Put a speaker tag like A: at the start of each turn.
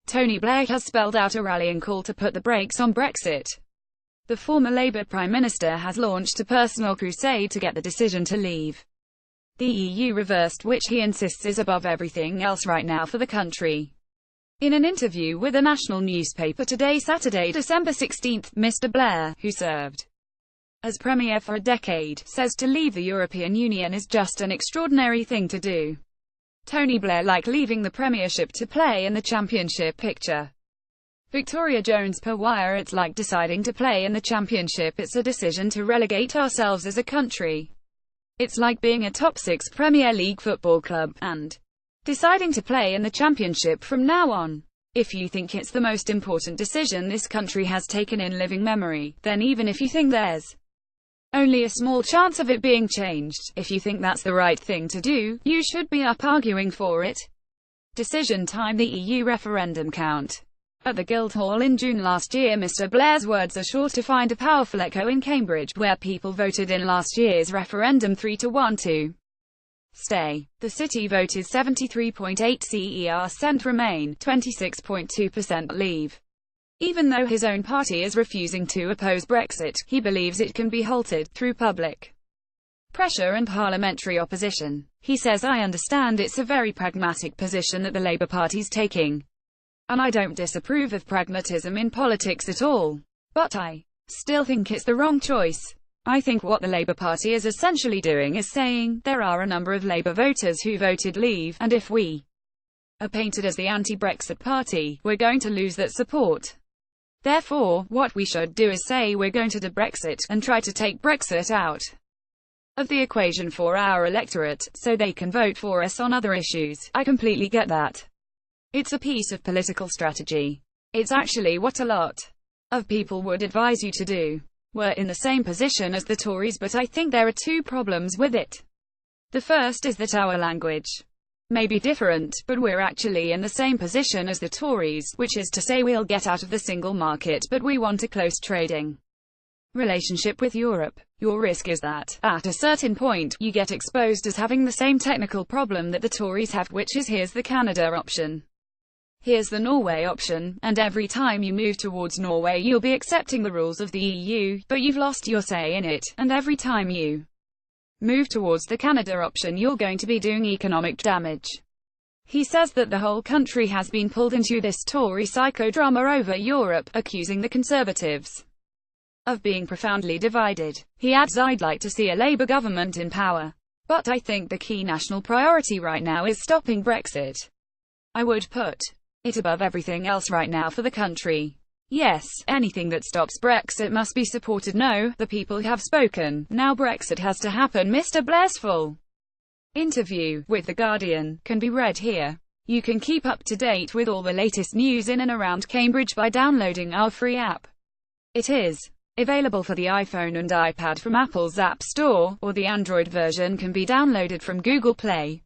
A: Tony Blair has spelled out a rallying call to put the brakes on Brexit. The former Labour Prime Minister has launched a personal crusade to get the decision to leave the EU reversed, which he insists is above everything else right now for the country. In an interview with a national newspaper today, Saturday, December 16, Mr. Blair, who served as Premier for a decade, says to leave the European Union is just an extraordinary thing to do. Tony Blair like leaving the Premiership to play in the Championship picture. Victoria JonesPA wire it's like deciding to play in the Championship, it's a decision to relegate ourselves as a country. It's like being a top-6 Premier League football club, and deciding to play in the Championship from now on. If you think it's the most important decision this country has taken in living memory, then even if you think there's only a small chance of it being changed, if you think that's the right thing to do, you should be up arguing for it. Decision time: the EU referendum count. At the Guildhall in June last year, Mr. Blair's words are sure to find a powerful echo in Cambridge, where people voted in last year's referendum 3-1 to stay. The city voted 73.8% remain, 26.2% leave. Even though his own party is refusing to oppose Brexit, he believes it can be halted through public pressure and parliamentary opposition. He says, "I understand it's a very pragmatic position that the Labour Party's taking, and I don't disapprove of pragmatism in politics at all. But I still think it's the wrong choice. I think what the Labour Party is essentially doing is saying, there are a number of Labour voters who voted leave, and if we are painted as the anti-Brexit party, we're going to lose that support. Therefore, what we should do is say we're going to do Brexit, and try to take Brexit out of the equation for our electorate, so they can vote for us on other issues." I completely get that. It's a piece of political strategy. It's actually what a lot of people would advise you to do. We're in the same position as the Tories, but I think there are two problems with it. The first is that our language may be different, but we're actually in the same position as the Tories, which is to say we'll get out of the single market, but we want a close trading relationship with Europe. Your risk is that, at a certain point, you get exposed as having the same technical problem that the Tories have, which is here's the Canada option, here's the Norway option, and every time you move towards Norway you'll be accepting the rules of the EU, but you've lost your say in it, and every time you move towards the Canada option you're going to be doing economic damage. He says that the whole country has been pulled into this Tory psychodrama over Europe, accusing the Conservatives of being profoundly divided. He adds, "I'd like to see a Labour government in power, but I think the key national priority right now is stopping Brexit. I would put it above everything else right now for the country. Yes, anything that stops Brexit must be supported. No, the people have spoken. Now Brexit has to happen." Mr. Blair's full interview with The Guardian can be read here. You can keep up to date with all the latest news in and around Cambridge by downloading our free app. It is available for the iPhone and iPad from Apple's App Store, or the Android version can be downloaded from Google Play.